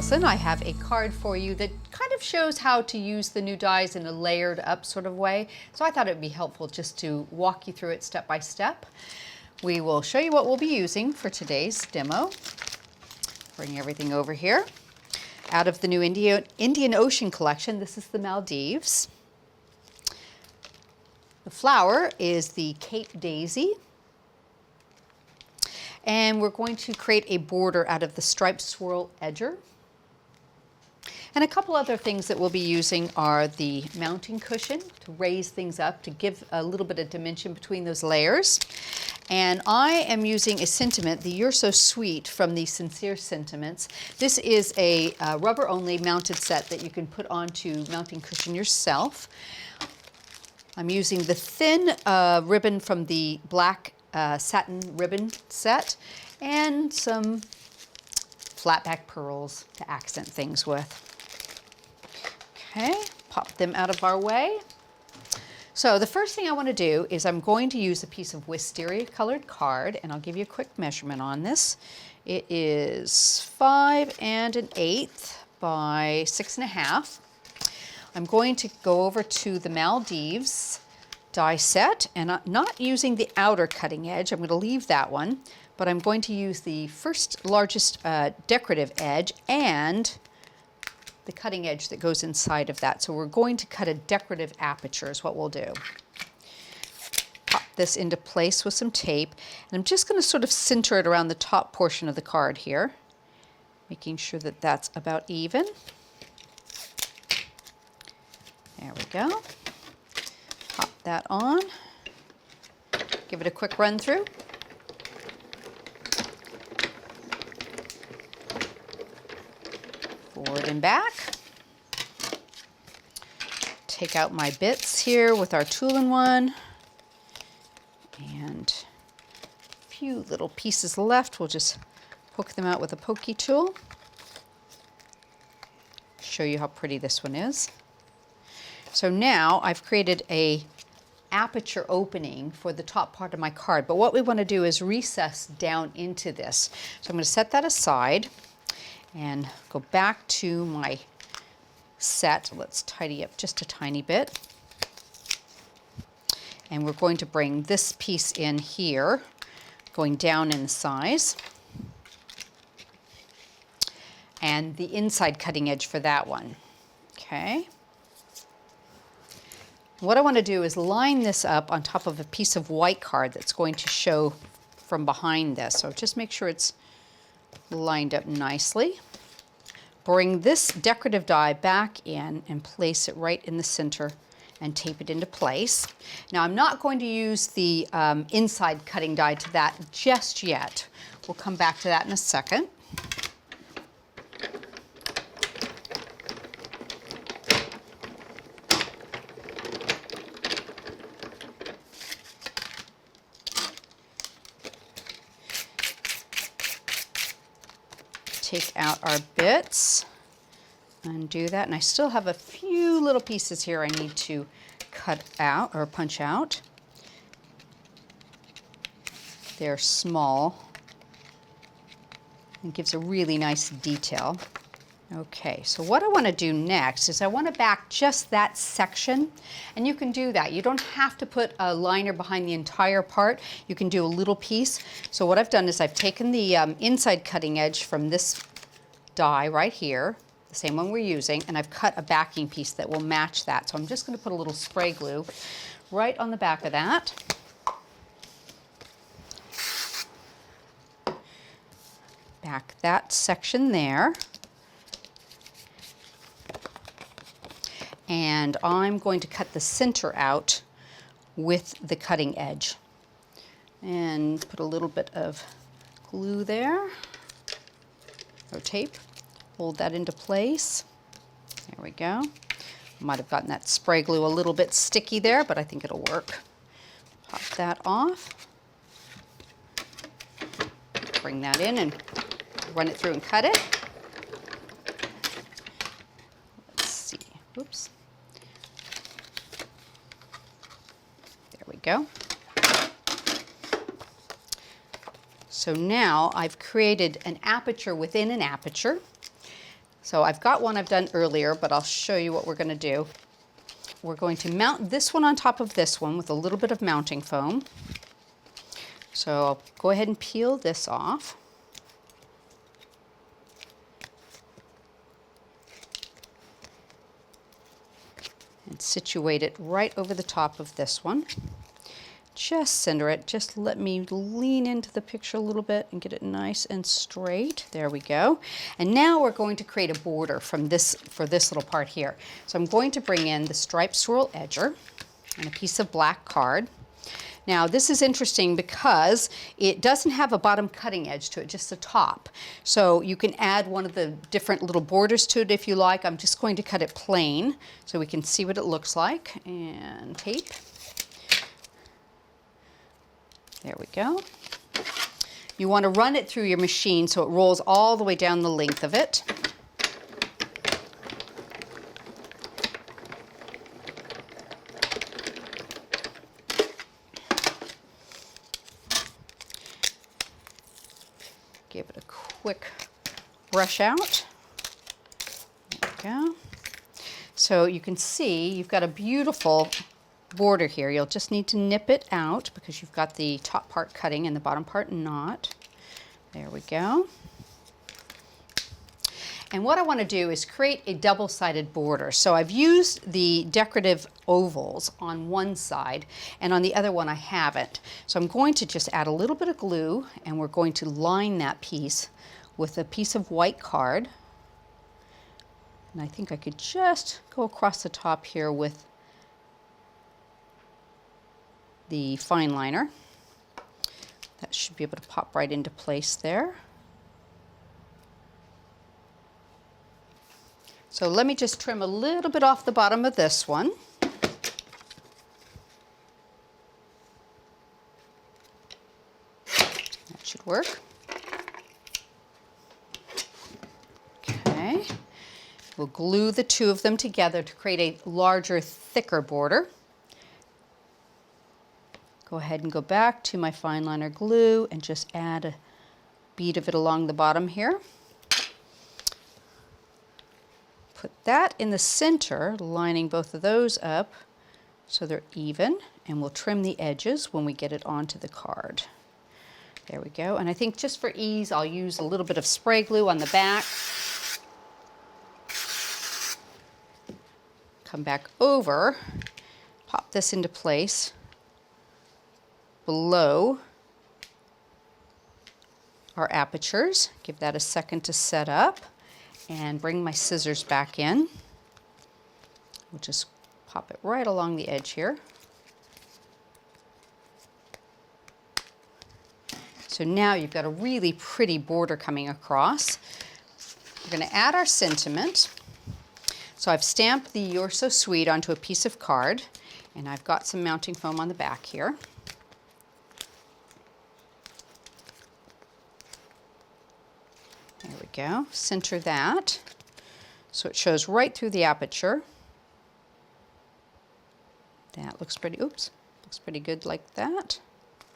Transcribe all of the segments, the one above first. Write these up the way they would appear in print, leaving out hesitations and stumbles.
Allison. I have a card for you that kind of shows how to use the new dies in a layered up sort of way. So I thought it would be helpful just to walk you through it step by step. We will show you what we'll be using for today's demo. Bring everything over here. Out of the new Indian Ocean collection, this is the Maldives. The flower is the Cape Daisy. And we're going to create a border out of the Striped Swirl Edger. And a couple other things that we'll be using are the mounting cushion to raise things up, to give a little bit of dimension between those layers. And I am using a sentiment, the You're So Sweet from the Sincere Sentiments. This is a rubber-only mounted set that you can put onto mounting cushion yourself. I'm using the thin ribbon from the black satin ribbon set and some flatback pearls to accent things with. Okay, pop them out of our way. So the first thing I want to do is I'm going to use a piece of Wisteria colored card, and I'll give you a quick measurement on this. It is 5 1/8 by 6 1/2. I'm going to go over to the Maldives die set, and I'm not using the outer cutting edge. I'm going to leave that one, but I'm going to use the first largest decorative edge and the cutting edge that goes inside of that. So we're going to cut a decorative aperture is what we'll do. Pop this into place with some tape, and I'm just going to sort of center it around the top portion of the card here, making sure that that's about even. There we go. Pop that on. Give it a quick run through. Forward and back. Take out my bits here with our tool-in-one. And a few little pieces left. We'll just poke them out with a pokey tool. Show you how pretty this one is. So now I've created a aperture opening for the top part of my card, but what we want to do is recess down into this. So I'm going to set that aside and go back to my set. Let's tidy up just a tiny bit. And we're going to bring this piece in here, going down in size. And the inside cutting edge for that one. Okay. What I want to do is line this up on top of a piece of white card that's going to show from behind this. So just make sure it's lined up nicely. Bring this decorative die back in and place it right in the center and tape it into place. Now I'm not going to use the inside cutting die to that just yet. We'll come back to that in a second. Take out our bits, undo that, and I still have a few little pieces here I need to cut out or punch out. They're small. It gives a really nice detail. Okay, so what I want to do next is I want to back just that section, and you can do that. You don't have to put a liner behind the entire part. You can do a little piece. So what I've done is I've taken the inside cutting edge from this die right here, the same one we're using, and I've cut a backing piece that will match that. So I'm just going to put a little spray glue right on the back of that. Back that section there. And I'm going to cut the center out with the cutting edge. And put a little bit of glue there, or tape. Hold that into place. There we go. Might have gotten that spray glue a little bit sticky there, but I think it'll work. Pop that off. Bring that in and run it through and cut it. Let's see. Oops. There we go. So now I've created an aperture within an aperture. So I've got one I've done earlier, but I'll show you what we're going to do. We're going to mount this one on top of this one with a little bit of mounting foam. So I'll go ahead and peel this off. And situate it right over the top of this one. Just center it. Just let me lean into the picture a little bit and get it nice and straight. There we go. And now we're going to create a border from this for this little part here. So I'm going to bring in the Striped Swirl Edger and a piece of black card. Now this is interesting because it doesn't have a bottom cutting edge to it, just a top. So you can add one of the different little borders to it if you like. I'm just going to cut it plain so we can see what it looks like. And tape. There we go. You want to run it through your machine so it rolls all the way down the length of it. Give it a quick brush out. There we go. So you can see you've got a beautiful border here. You'll just need to nip it out because you've got the top part cutting and the bottom part not. There we go. And what I want to do is create a double-sided border. So I've used the decorative ovals on one side and on the other one I haven't. So I'm going to just add a little bit of glue and we're going to line that piece with a piece of white card. And I think I could just go across the top here with the fine liner. That should be able to pop right into place there. So let me just trim a little bit off the bottom of this one. That should work. Okay. We'll glue the two of them together to create a larger, thicker border. Go ahead and go back to my fine liner glue and just add a bead of it along the bottom here. Put that in the center, lining both of those up so they're even, and we'll trim the edges when we get it onto the card. There we go. And I think just for ease, I'll use a little bit of spray glue on the back. Come back over, pop this into place below our apertures. Give that a second to set up and bring my scissors back in. We'll just pop it right along the edge here. So now you've got a really pretty border coming across. We're going to add our sentiment. So I've stamped the "You're So Sweet" onto a piece of card, and I've got some mounting foam on the back here. There we go. Center that so it shows right through the aperture. That looks pretty, looks pretty good like that.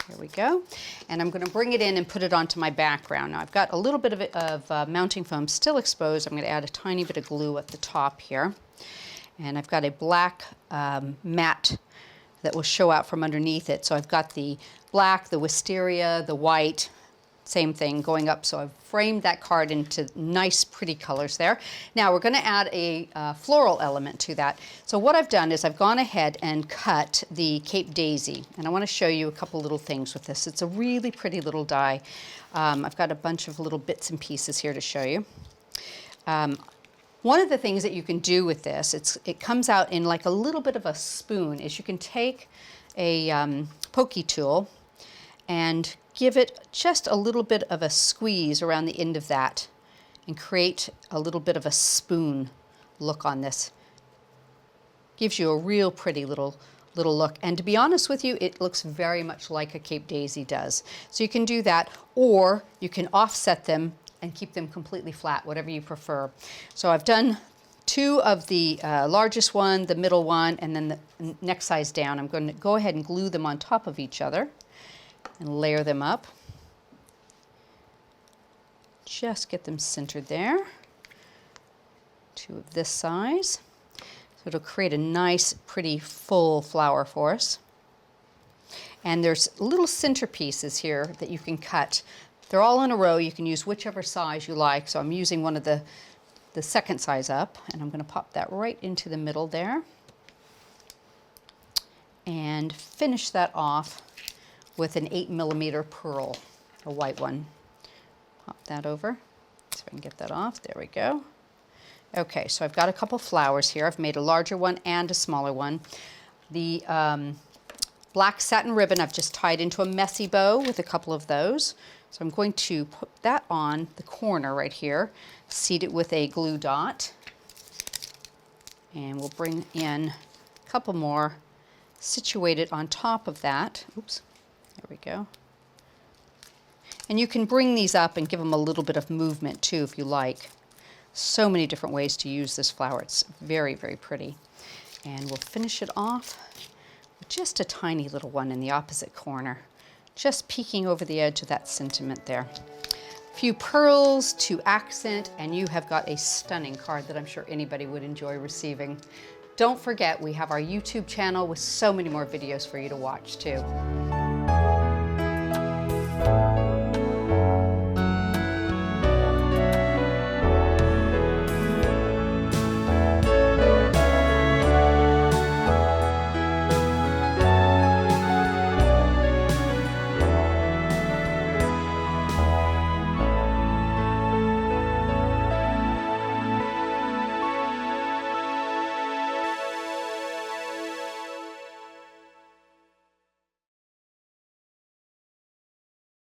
There we go. And I'm going to bring it in and put it onto my background. Now I've got a little bit of mounting foam still exposed. I'm going to add a tiny bit of glue at the top here. And I've got a black mat that will show out from underneath it. So I've got the black, the wisteria, the white, same thing going up. So I've framed that card into nice, pretty colors there. Now we're going to add a floral element to that. So what I've done is I've gone ahead and cut the Cape Daisy. And I want to show you a couple little things with this. It's a really pretty little die. I've got a bunch of little bits and pieces here to show you. One of the things that you can do with this, it comes out in like a little bit of a spoon, is you can take a pokey tool and give it just a little bit of a squeeze around the end of that and create a little bit of a spoon look on this. Gives you a real pretty little look. And to be honest with you, it looks very much like a Cape Daisy does. So you can do that, or you can offset them and keep them completely flat, whatever you prefer. So I've done two of the largest one, the middle one, and then the next size down. I'm going to go ahead and glue them on top of each other and layer them up. Just get them centered there. 2 of this size. So it'll create a nice, pretty full flower for us. And there's little centerpieces here that you can cut. They're all in a row. You can use whichever size you like. So I'm using one of the second size up, and I'm going to pop that right into the middle there. And finish that off with an 8mm pearl, a white one. Pop that over so I can get that off. There we go. Okay, so I've got a couple flowers here. I've made a larger one and a smaller one. The black satin ribbon I've just tied into a messy bow with a couple of those. So I'm going to put that on the corner right here, seat it with a glue dot, and we'll bring in a couple more situated on top of that. Oops, there we go. And you can bring these up and give them a little bit of movement too if you like. So many different ways to use this flower. It's very, very pretty. And we'll finish it off with just a tiny little one in the opposite corner, just peeking over the edge of that sentiment there. A few pearls to accent, and you have got a stunning card that I'm sure anybody would enjoy receiving. Don't forget, we have our YouTube channel with so many more videos for you to watch too.